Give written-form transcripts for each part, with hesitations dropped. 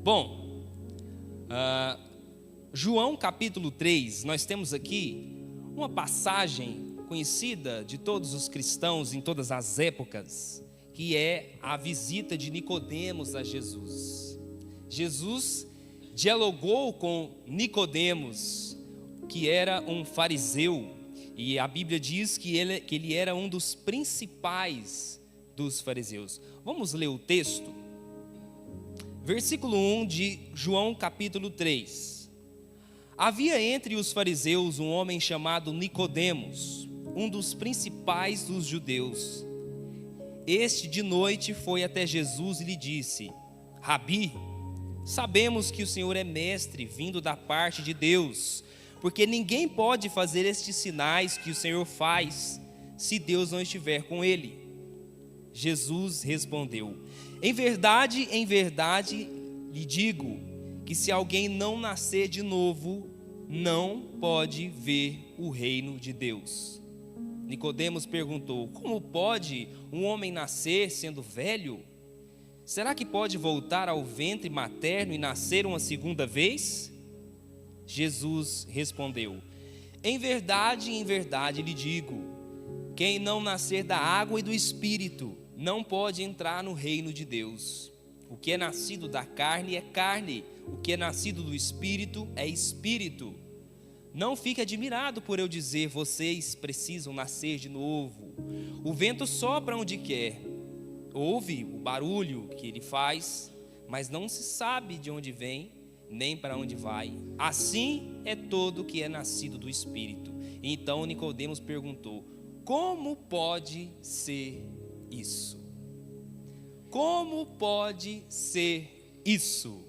Bom, João capítulo 3, nós temos aqui uma passagem conhecida de todos os cristãos em todas as épocas, que é a visita de Nicodemos a Jesus. Jesus dialogou com Nicodemos, que era um fariseu, e a Bíblia diz que ele era um dos principais dos fariseus. Vamos ler o texto? Versículo 1 de João capítulo 3. Havia entre os fariseus um homem chamado Nicodemos, um dos principais dos judeus. Este de noite foi até Jesus e lhe disse: Rabi, sabemos que o Senhor é mestre, vindo da parte de Deus, porque ninguém pode fazer estes sinais que o Senhor faz, se Deus não estiver com ele. Jesus respondeu: em verdade, lhe digo, que se alguém não nascer de novo, não pode ver o reino de Deus. Nicodemos perguntou: como pode um homem nascer sendo velho? Será que pode voltar ao ventre materno e nascer uma segunda vez? Jesus respondeu: em verdade, lhe digo, quem não nascer da água e do Espírito não pode entrar no reino de Deus. O que é nascido da carne é carne, o que é nascido do Espírito é Espírito. Não fique admirado por eu dizer: vocês precisam nascer de novo. O vento sopra onde quer, ouve o barulho que ele faz, mas não se sabe de onde vem, nem para onde vai. Assim é todo que é nascido do Espírito. Então Nicodemos perguntou: como pode ser isso? Como pode ser isso?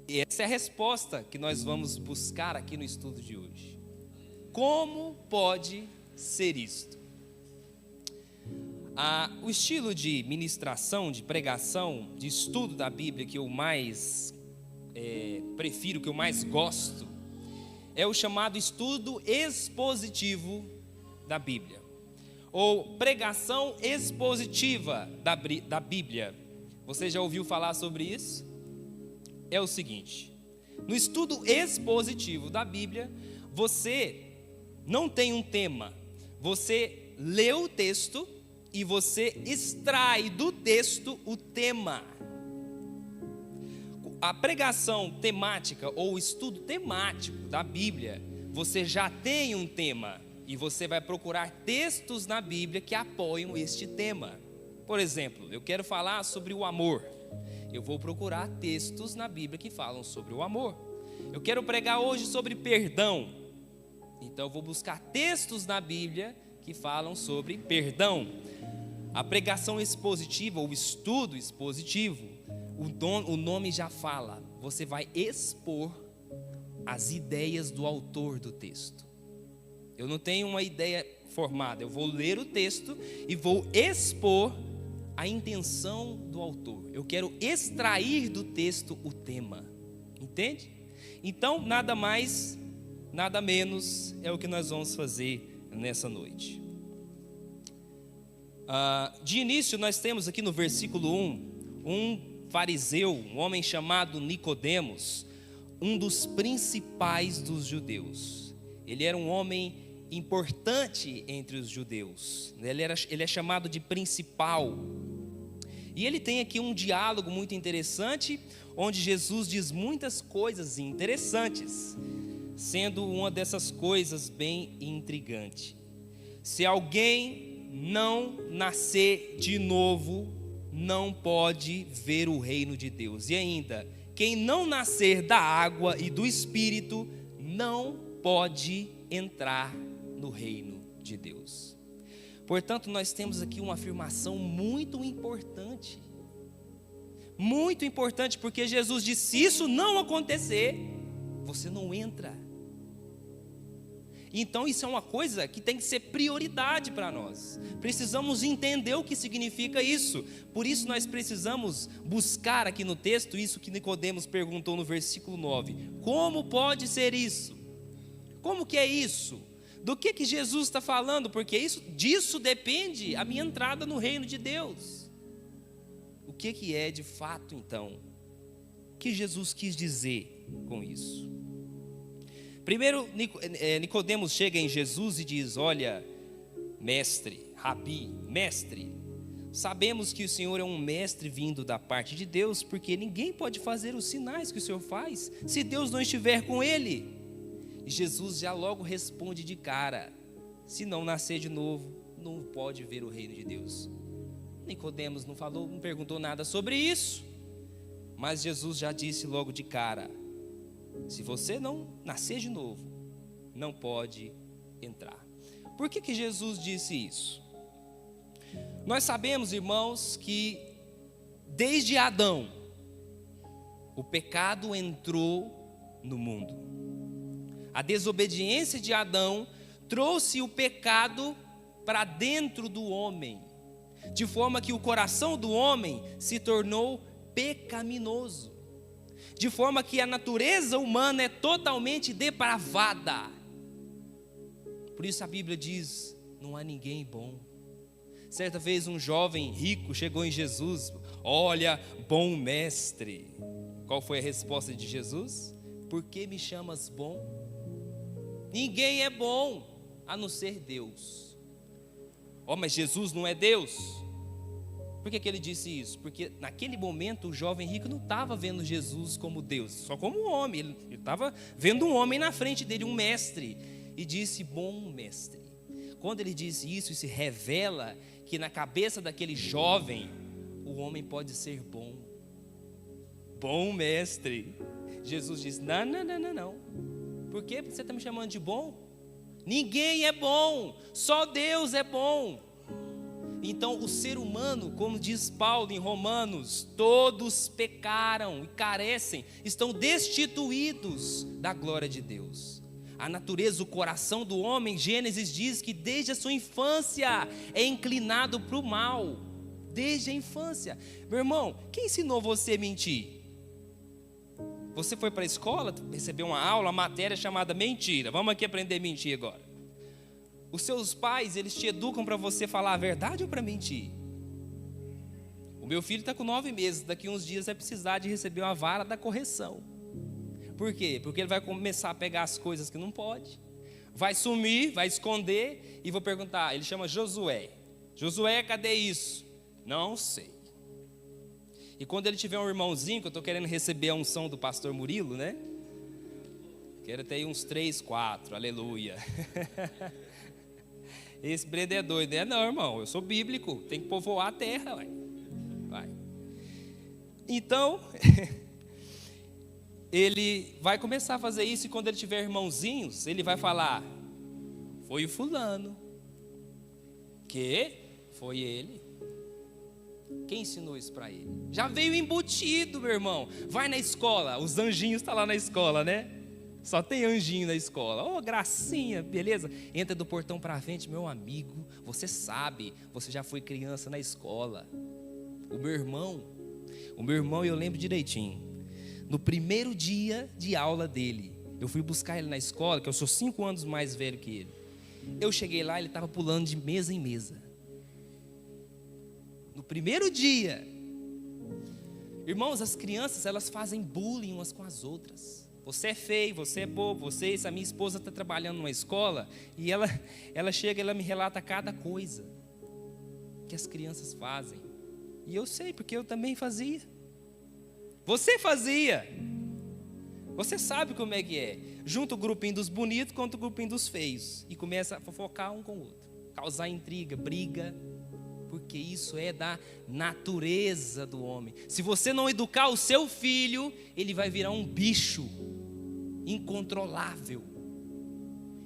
E essa é a resposta que nós vamos buscar aqui no estudo de hoje. Como pode ser isto? O estilo de ministração, de pregação, de estudo da Bíblia que eu mais prefiro, que eu mais gosto, é o chamado estudo expositivo da Bíblia, ou pregação expositiva da Bíblia. Você já ouviu falar sobre isso? É o seguinte: no estudo expositivo da Bíblia, você não tem um tema, você lê o texto e você extrai do texto o tema. A pregação temática ou o estudo temático da Bíblia, você já tem um tema e você vai procurar textos na Bíblia que apoiam este tema. Por exemplo, eu quero falar sobre o amor. Eu vou procurar textos na Bíblia que falam sobre o amor. Eu quero pregar hoje sobre perdão. Então eu vou buscar textos na Bíblia que falam sobre perdão. A pregação expositiva, ou estudo expositivo, o nome já fala. Você vai expor as ideias do autor do texto. Eu não tenho uma ideia formada. Eu vou ler o texto e vou expor a intenção do autor. Eu quero extrair do texto o tema. Entende? Então, nada mais, nada menos é o que nós vamos fazer nessa noite. De início, nós temos aqui no versículo 1, um fariseu, um homem chamado Nicodemos, um dos principais dos judeus. Ele era um homem importante entre os judeus. Ele é chamado de principal. E ele tem aqui um diálogo muito interessante, onde Jesus diz muitas coisas interessantes, sendo uma dessas coisas bem intrigante. Se alguém não nascer de novo, não pode ver o reino de Deus. E ainda, quem não nascer da água e do Espírito, não pode entrar no reino de Deus. Portanto, nós temos aqui uma afirmação muito importante. Muito importante, porque Jesus disse: se isso não acontecer, você não entra. Então isso é uma coisa que tem que ser prioridade para nós. Precisamos entender o que significa isso. Por isso nós precisamos buscar aqui no texto isso que Nicodemos perguntou no versículo 9. Como pode ser isso? Como que é isso? Do que Jesus está falando? Porque disso depende a minha entrada no reino de Deus. O que é de fato então O que Jesus quis dizer com isso? Primeiro, Nicodemos chega em Jesus e diz: olha, mestre, rabi, mestre, sabemos que o Senhor é um mestre vindo da parte de Deus, porque ninguém pode fazer os sinais que o Senhor faz se Deus não estiver com ele. E Jesus já logo responde de cara: se não nascer de novo, não pode ver o reino de Deus. Nicodemos não falou, não perguntou nada sobre isso, mas Jesus já disse logo de cara: se você não nascer de novo, não pode entrar. Por que Jesus disse isso? Nós sabemos, irmãos, que desde Adão, o pecado entrou no mundo. A desobediência de Adão trouxe o pecado para dentro do homem, de forma que o coração do homem se tornou pecaminoso, de forma que a natureza humana é totalmente depravada. Por isso a Bíblia diz: não há ninguém bom. Certa vez um jovem rico chegou em Jesus: olha, bom mestre. Qual foi a resposta de Jesus? Por que me chamas bom? Ninguém é bom a não ser Deus. Oh, mas Jesus não é Deus? Por que ele disse isso? Porque naquele momento o jovem rico não estava vendo Jesus como Deus, só como um homem. Ele estava vendo um homem na frente dele, um mestre, e disse: bom mestre. Quando ele disse isso revela que na cabeça daquele jovem, o homem pode ser bom. Bom mestre. Jesus disse: não. Por que você está me chamando de bom? Ninguém é bom, só Deus é bom. Então o ser humano, como diz Paulo em Romanos, todos pecaram e carecem, estão destituídos da glória de Deus. A natureza, o coração do homem, Gênesis diz que desde a sua infância é inclinado para o mal. Desde a infância. Meu irmão, quem ensinou você a mentir? Você foi para a escola, recebeu uma aula, uma matéria chamada mentira. Vamos aqui aprender a mentir agora. Os seus pais, eles te educam para você falar a verdade ou para mentir? O meu filho está com 9 meses, daqui uns dias vai precisar de receber uma vara da correção. Por quê? Porque ele vai começar a pegar as coisas que não pode, vai sumir, vai esconder, e vou perguntar, ele chama Josué. Josué, cadê isso? Não sei. E quando ele tiver um irmãozinho, que eu estou querendo receber a unção do pastor Murilo, né? Quero ter uns 3, 4, aleluia. Esse Breno é doido, né? Não, irmão, eu sou bíblico, tem que povoar a terra, vai. Então, ele vai começar a fazer isso, e quando ele tiver irmãozinhos, ele vai falar: foi o fulano. Que? Foi ele. Quem ensinou isso para ele? Já veio embutido, meu irmão. Vai na escola, os anjinhos estão lá na escola, né? Só tem anjinho na escola. Oh, gracinha, beleza? Entra do portão para frente, meu amigo. Você sabe, você já foi criança na escola. O meu irmão, eu lembro direitinho. No primeiro dia de aula dele, eu fui buscar ele na escola, que eu sou 5 anos mais velho que ele. Eu cheguei lá, ele estava pulando de mesa em mesa. No primeiro dia. Irmãos, as crianças, elas fazem bullying umas com as outras. Você é feio, você é bobo, a minha esposa está trabalhando numa escola, e ela chega, ela me relata cada coisa que as crianças fazem. E eu sei, porque eu também fazia. Você fazia. Você sabe como é que é. Junta o grupinho dos bonitos contra o grupinho dos feios, e começa a fofocar um com o outro, causar intriga, briga, porque isso é da natureza do homem. Se você não educar o seu filho, ele vai virar um bicho incontrolável.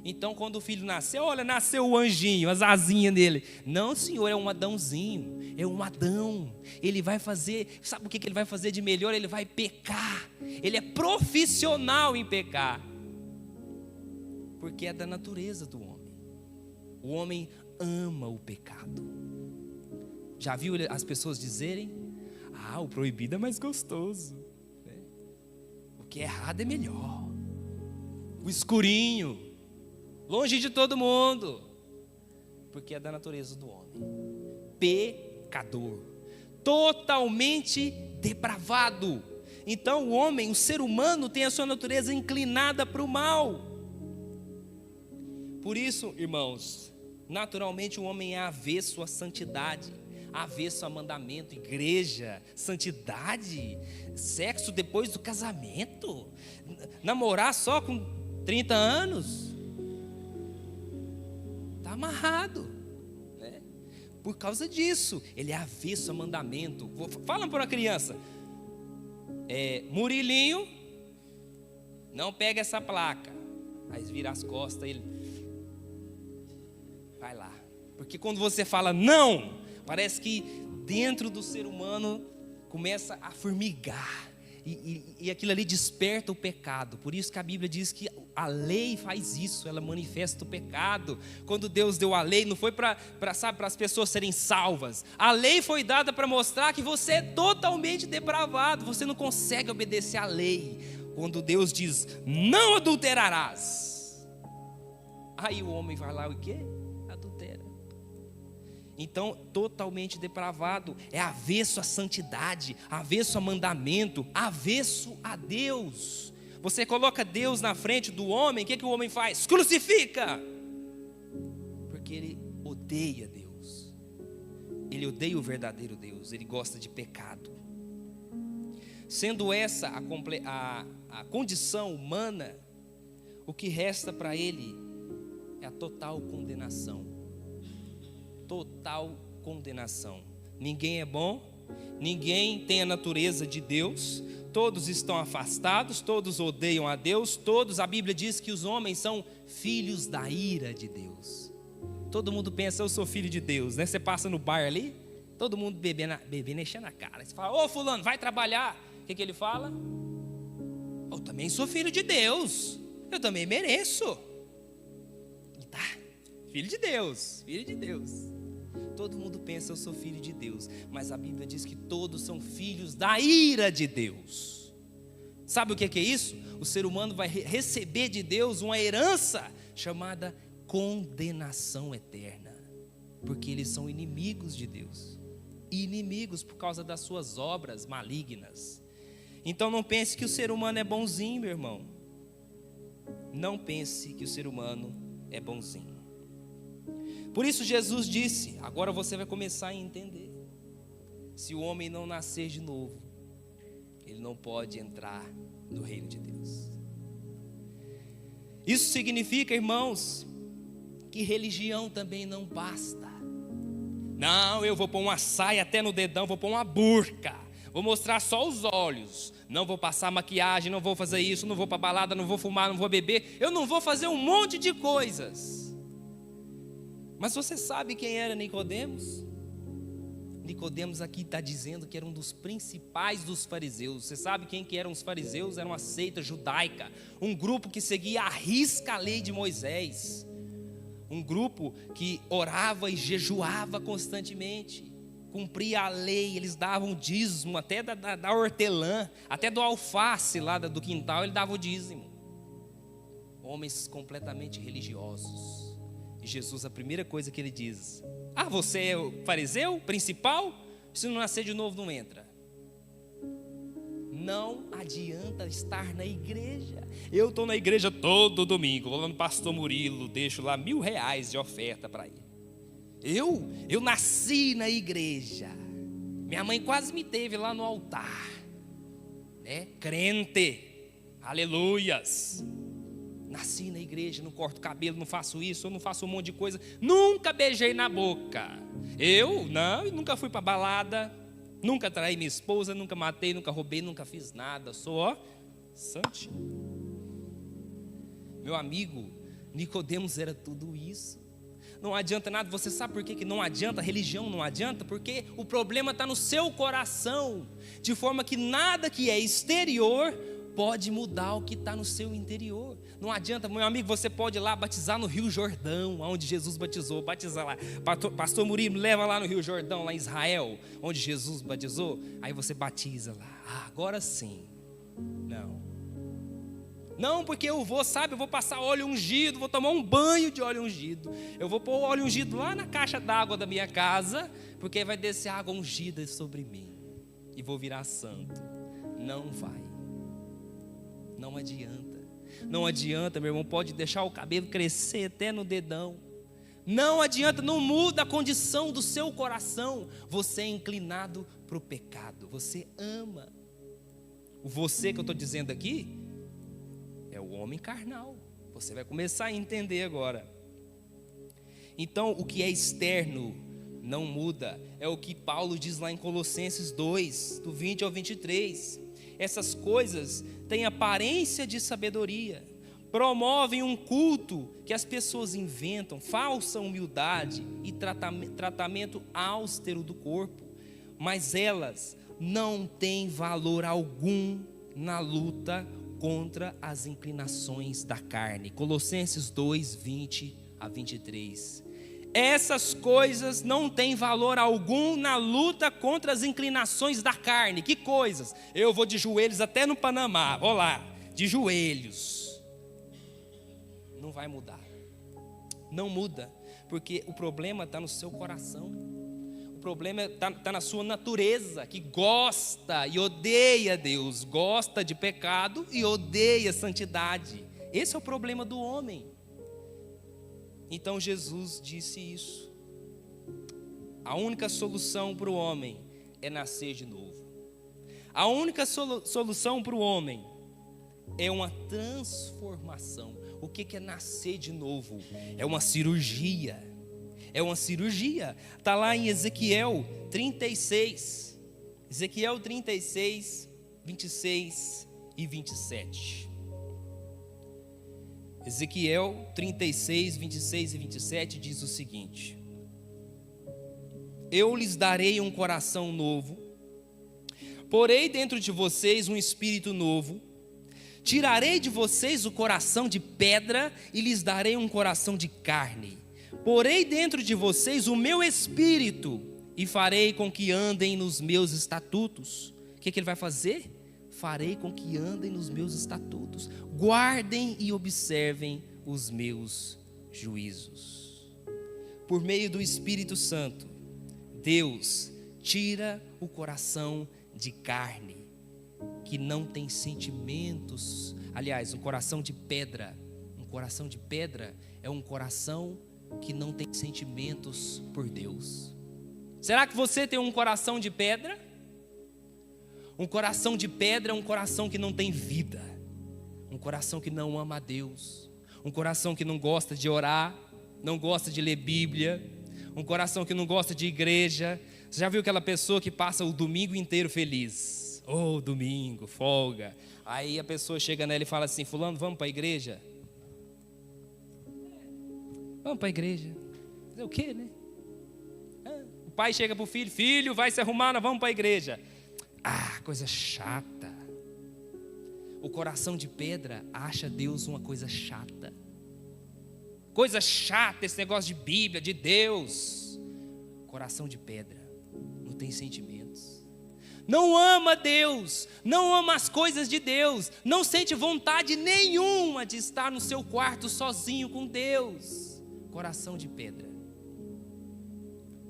Então, quando o filho nasceu, olha, nasceu o anjinho, as asinhas dele. Não, senhor, é um Adãozinho, é um Adão. Ele vai fazer, sabe o que ele vai fazer de melhor? Ele vai pecar. Ele é profissional em pecar, porque é da natureza do homem. O homem ama o pecado. Já viu as pessoas dizerem: o proibido é mais gostoso, né? O que é errado é melhor. O escurinho, longe de todo mundo, porque é da natureza do homem. Pecador, totalmente depravado. Então o homem, o ser humano, tem a sua natureza inclinada para o mal. Por isso, irmãos, naturalmente o homem é avesso à santidade, avesso a mandamento. Igreja, santidade, sexo depois do casamento, namorar só com 30 anos, está amarrado, né? Por causa disso, ele é avesso a mandamento. Fala para uma criança, Murilinho, não pega essa placa. Aí vira as costas, ele vai lá. Porque quando você fala não, parece que dentro do ser humano começa a formigar. E aquilo ali desperta o pecado. Por isso que a Bíblia diz que a lei faz isso, ela manifesta o pecado. Quando Deus deu a lei, não foi para as pessoas serem salvas. A lei foi dada para mostrar que você é totalmente depravado, você não consegue obedecer à lei. Quando Deus diz, não adulterarás, aí o homem vai lá e o quê? Adultera. Então, totalmente depravado, é avesso à santidade, avesso a mandamento, avesso a Deus. Você coloca Deus na frente do homem, o que o homem faz? Crucifica! Porque ele odeia Deus, ele odeia o verdadeiro Deus, ele gosta de pecado. Sendo essa a condição humana, o que resta para ele é a total condenação. Total condenação. Ninguém é bom, ninguém tem a natureza de Deus, todos estão afastados, todos odeiam a Deus, todos, a Bíblia diz que os homens são filhos da ira de Deus. Todo mundo pensa, eu sou filho de Deus, né? Você passa no bar ali, todo mundo bebendo, enchendo a cara. Você fala, ô fulano, vai trabalhar. O que ele fala? Eu também sou filho de Deus, eu também mereço. Tá, filho de Deus, filho de Deus. Todo mundo pensa, eu sou filho de Deus, mas a Bíblia diz que todos são filhos da ira de Deus. Sabe o que é isso? O ser humano vai receber de Deus uma herança chamada condenação eterna, porque eles são inimigos de Deus, inimigos por causa das suas obras malignas. Então não pense que o ser humano é bonzinho, meu irmão. Não pense que o ser humano é bonzinho. Por isso Jesus disse, agora você vai começar a entender, se o homem não nascer de novo, ele não pode entrar no reino de Deus. Isso significa, irmãos, que religião também não basta. Não, eu vou pôr uma saia até no dedão, vou pôr uma burca, vou mostrar só os olhos, não vou passar maquiagem, não vou fazer isso, não vou para balada, não vou fumar, não vou beber, eu não vou fazer um monte de coisas. Mas você sabe quem era Nicodemos? Nicodemos aqui está dizendo que era um dos principais dos fariseus. Você sabe quem que eram os fariseus? Era uma seita judaica, um grupo que seguia à risca a lei de Moisés, um grupo que orava e jejuava constantemente, cumpria a lei, eles davam dízimo até da hortelã, até do alface lá do quintal, ele dava o dízimo. Homens completamente religiosos. E Jesus, a primeira coisa que ele diz, você é o fariseu principal? Se não nascer de novo não entra. Não adianta estar na igreja. Eu estou na igreja todo domingo, vou lá no pastor Murilo, deixo lá R$1.000 de oferta para ele. Eu nasci na igreja, minha mãe quase me teve lá no altar, né? Crente, aleluias. Nasci na igreja, não corto cabelo, não faço isso, eu não faço um monte de coisa. Nunca beijei na boca. Nunca fui para balada, nunca traí minha esposa, nunca matei, nunca roubei, nunca fiz nada. Sou santinho. Meu amigo, Nicodemos era tudo isso. Não adianta nada, você sabe por que não adianta? A religião não adianta, porque o problema está no seu coração, de forma que nada que é exterior pode mudar o que está no seu interior. Não adianta, meu amigo, você pode ir lá batizar no Rio Jordão, onde Jesus batizou, batizar lá. Pastor Murilo, leva lá no Rio Jordão, lá em Israel, onde Jesus batizou. Aí você batiza lá. Agora sim. Não, porque eu vou passar óleo ungido, vou tomar um banho de óleo ungido. Eu vou pôr o óleo ungido lá na caixa d'água da minha casa, porque vai descer água ungida sobre mim. E vou virar santo. Não vai. Não adianta. Não adianta, meu irmão, pode deixar o cabelo crescer até no dedão. Não adianta, não muda a condição do seu coração. Você é inclinado para o pecado. Você ama. O você que eu estou dizendo aqui é o homem carnal. Você vai começar a entender agora. Então, o que é externo não muda. É o que Paulo diz lá em Colossenses 2, do 20 ao 23. Essas coisas têm aparência de sabedoria, promovem um culto que as pessoas inventam, falsa humildade e tratamento austero do corpo, mas elas não têm valor algum na luta contra as inclinações da carne. Colossenses 2, 20 a 23. Essas coisas não têm valor algum na luta contra as inclinações da carne. Que coisas? Eu vou de joelhos até no Panamá, vou lá, de joelhos. Não vai mudar. Não muda, porque o problema está no seu coração. O problema está na sua natureza, que gosta e odeia Deus, gosta de pecado e odeia santidade. Esse é o problema do homem. Então Jesus disse isso. A única solução para o homem é nascer de novo. A única solução para o homem é uma transformação. O que é nascer de novo? É uma cirurgia. É uma cirurgia. Está lá em Ezequiel 36. Ezequiel 36, 26 e 27. Ezequiel 36, 26 e 27 diz o seguinte: eu lhes darei um coração novo, porei dentro de vocês um espírito novo, tirarei de vocês o coração de pedra e lhes darei um coração de carne, porei dentro de vocês o meu espírito e farei com que andem nos meus estatutos. O que ele vai fazer? Farei com que andem nos meus estatutos, guardem e observem os meus juízos. Por meio do Espírito Santo, Deus tira o coração de carne, que não tem sentimentos. Aliás, um coração de pedra. Um coração de pedra é um coração que não tem sentimentos por Deus. Será que você tem um coração de pedra? Um coração de pedra é um coração que não tem vida, um coração que não ama a Deus, um coração que não gosta de orar, não gosta de ler Bíblia, um coração que não gosta de igreja. Você já viu aquela pessoa que passa o domingo inteiro feliz? Oh, domingo, folga. Aí a pessoa chega nela e fala assim: fulano, vamos para a igreja? Vamos para a igreja. Fazer o quê, né? O pai chega para o filho: filho, vai se arrumar, nós vamos para a igreja. Ah, coisa chata. O coração de pedra acha Deus uma coisa chata. Coisa chata esse negócio de Bíblia, de Deus. Coração de pedra não tem sentimentos, não ama Deus, não ama as coisas de Deus, não sente vontade nenhuma de estar no seu quarto sozinho com Deus. Coração de pedra.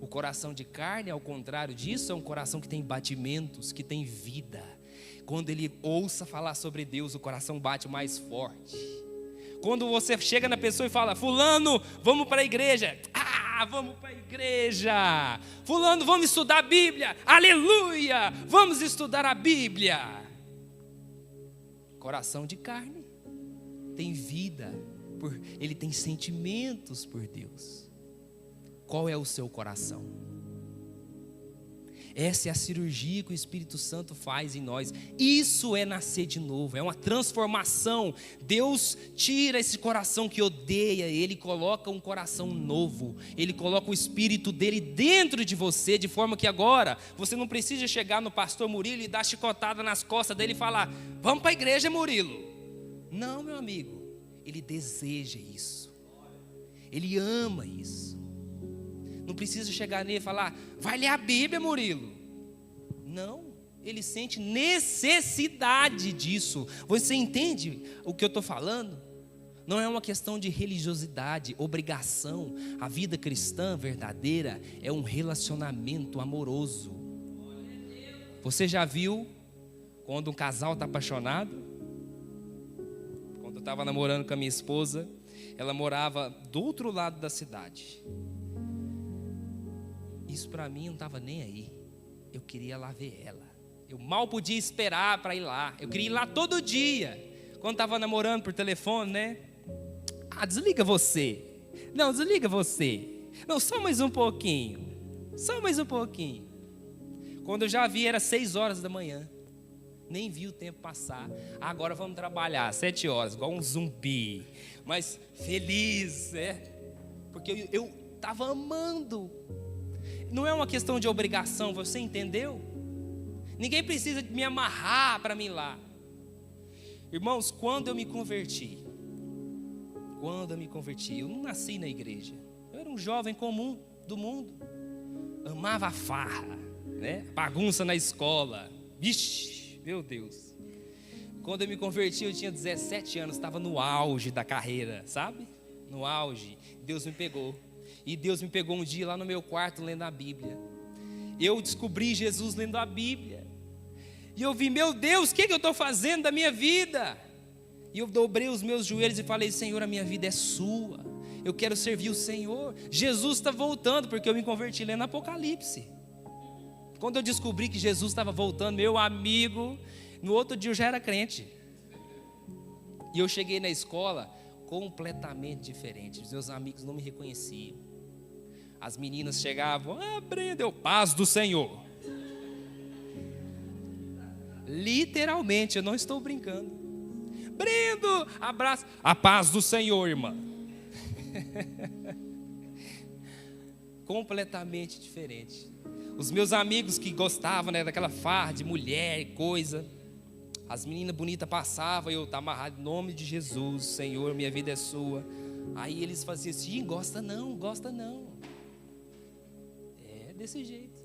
O coração de carne, ao contrário disso, é um coração que tem batimentos, que tem vida. Quando ele ouça falar sobre Deus, o coração bate mais forte. Quando você chega na pessoa e fala: fulano, vamos para a igreja. Ah, vamos para a igreja. Fulano, vamos estudar a Bíblia. Aleluia, vamos estudar a Bíblia. Coração de carne tem vida, ele tem sentimentos por Deus. Qual é o seu coração? Essa é a cirurgia que o Espírito Santo faz em nós. Isso é nascer de novo, é uma transformação. Deus tira esse coração que odeia Ele, coloca um coração novo. Ele coloca o Espírito dele dentro de você, de forma que agora você não precisa chegar no pastor Murilo e dar chicotada nas costas dele e falar: vamos para a igreja, Murilo. Não, meu amigo, ele deseja isso, ele ama isso. Não precisa chegar nele e falar: vai ler a Bíblia, Murilo. Não, ele sente necessidade disso. Você entende o que eu estou falando? Não é uma questão de religiosidade, obrigação. A vida cristã verdadeira é um relacionamento amoroso. Você já viu quando um casal está apaixonado. Quando eu estava namorando com a minha esposa, ela morava do outro lado da cidade. Isso para mim não estava nem aí. Eu queria lá ver ela. Eu mal podia esperar para ir lá. Eu queria ir lá todo dia. Quando estava namorando por telefone, né? Ah, desliga você. Não, desliga você. Não, só mais um pouquinho. Só mais um pouquinho. Quando eu já vi, era 6 horas da manhã. Nem vi o tempo passar. Agora vamos trabalhar, 7 horas, igual um zumbi. Mas feliz, né? Porque eu estava amando. Não é uma questão de obrigação, você entendeu? Ninguém precisa me amarrar para mim ir lá. Irmãos, quando eu me converti, eu não nasci na igreja. Eu era um jovem comum do mundo. Amava a farra, né? Bagunça na escola. Vixe, meu Deus. Quando eu me converti, eu tinha 17 anos, estava no auge da carreira, sabe? No auge. Deus me pegou. E Deus me pegou um dia lá no meu quarto lendo a Bíblia. Eu descobri Jesus lendo a Bíblia. E eu vi, meu Deus, o que eu estou fazendo da minha vida? E eu dobrei os meus joelhos e falei, Senhor, a minha vida é sua. Eu quero servir o Senhor. Jesus está voltando, porque eu me converti lendo Apocalipse. Quando eu descobri que Jesus estava voltando, meu amigo, no outro dia eu já era crente. E eu cheguei na escola completamente diferente. Os meus amigos não me reconheciam. As meninas chegavam, Brenda, eu paz do Senhor. Literalmente, eu não estou brincando. Brendo, abraço, a paz do Senhor, irmã. Completamente diferente. Os meus amigos que gostavam, né, daquela farra de mulher e coisa, as meninas bonitas passavam e eu estava amarrado em nome de Jesus, Senhor, minha vida é sua. Aí eles faziam assim, gosta não. É desse jeito.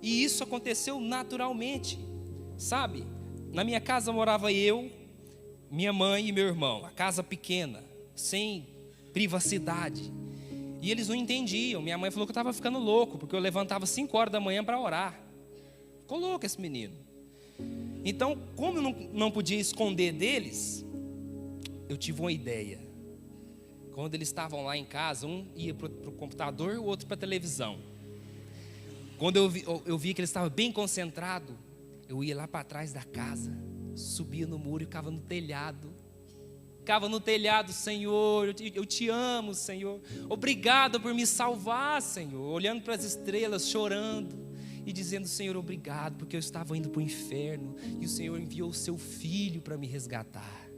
E isso aconteceu naturalmente, sabe? Na minha casa morava eu, minha mãe e meu irmão, a casa pequena, sem privacidade. E eles não entendiam. Minha mãe falou que eu estava ficando louco, porque eu levantava 5 horas da manhã para orar. Ficou louco esse menino. Então, como eu não podia esconder deles, eu tive uma ideia. Quando eles estavam lá em casa, um ia para o computador e o outro para a televisão. Quando eu vi que eles estavam bem concentrados, eu ia lá para trás da casa, subia no muro e ficava no telhado. Senhor, eu te amo, Senhor. Obrigado por me salvar, Senhor. Olhando para as estrelas, chorando e dizendo, Senhor, obrigado, porque eu estava indo para o inferno e o Senhor enviou o seu filho para me resgatar.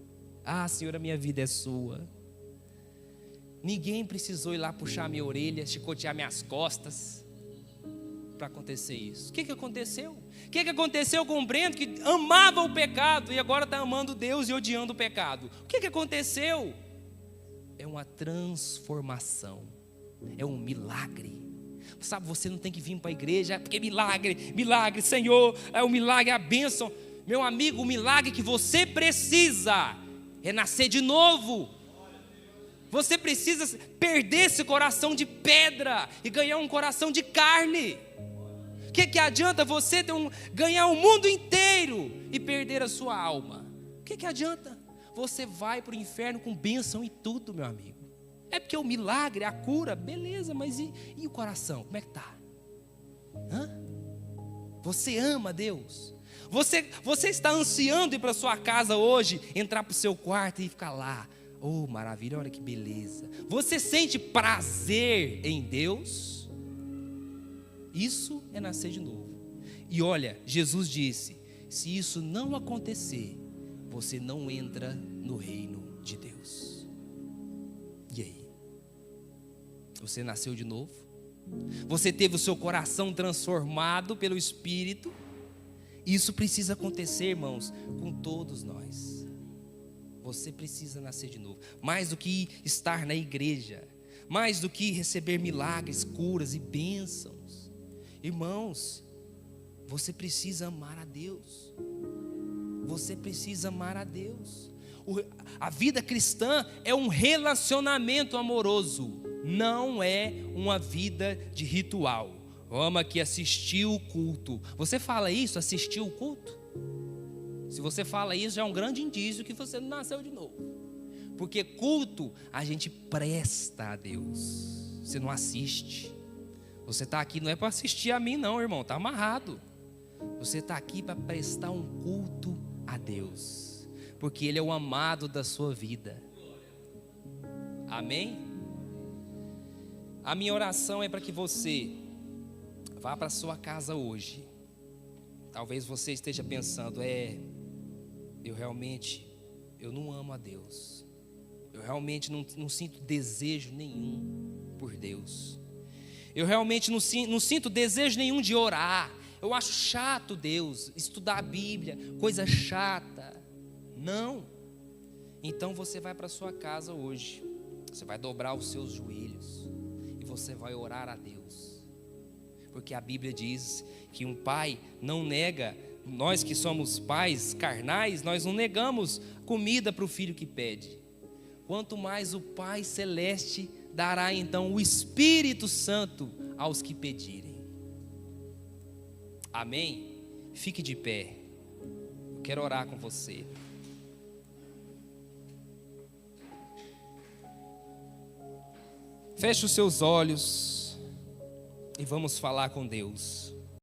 Ah, Senhor, a minha vida é sua. Ninguém precisou ir lá puxar minha orelha, chicotear minhas costas para acontecer isso. O que aconteceu? O que aconteceu com o Brendo, que amava o pecado e agora está amando Deus e odiando o pecado? O que aconteceu? É uma transformação, é um milagre. Sabe, você não tem que vir para a igreja, porque milagre, Senhor, é o milagre, é a bênção. Meu amigo, o milagre que você precisa é nascer de novo. Você precisa perder esse coração de pedra e ganhar um coração de carne. O que adianta você ganhar o mundo inteiro e perder a sua alma? O que adianta? Você vai para o inferno com bênção e tudo, meu amigo. É porque o milagre, a cura, beleza, mas e o coração? Como é que está? Você ama Deus? Você está ansiando ir para a sua casa hoje, entrar para o seu quarto e ficar lá. Oh, maravilha, olha que beleza. Você sente prazer em Deus? Isso é nascer de novo. E olha, Jesus disse, se isso não acontecer, você não entra no reino de Deus. E aí? Você nasceu de novo? Você teve o seu coração transformado pelo Espírito? Isso precisa acontecer, irmãos, com todos nós. Você precisa nascer de novo. Mais do que estar na igreja, mais do que receber milagres, curas e bênçãos. Irmãos, você precisa amar a Deus. Você precisa amar a Deus. A vida cristã é um relacionamento amoroso, não é uma vida de ritual. Vamos aqui assistir o culto. Você fala isso, assistir o culto? Se você fala isso, já é um grande indício que você não nasceu de novo. Porque culto a gente presta a Deus. Você não assiste. Você está aqui não é para assistir a mim não, irmão. Está amarrado. Você está aqui para prestar um culto a Deus. Porque Ele é o amado da sua vida. Amém? A minha oração é para que você vá para a sua casa hoje. Talvez você esteja pensando, eu não amo a Deus. Eu realmente não sinto desejo nenhum por Deus. Eu realmente não sinto desejo nenhum de orar. Eu acho chato Deus, estudar a Bíblia, coisa chata. Não. Então você vai para a sua casa hoje. Você vai dobrar os seus joelhos e você vai orar a Deus. Porque a Bíblia diz que um pai não nega, nós que somos pais carnais, nós não negamos comida para o filho que pede. Quanto mais o Pai Celeste dará então o Espírito Santo aos que pedirem. Amém? Fique de pé. Eu quero orar com você. Feche os seus olhos e vamos falar com Deus.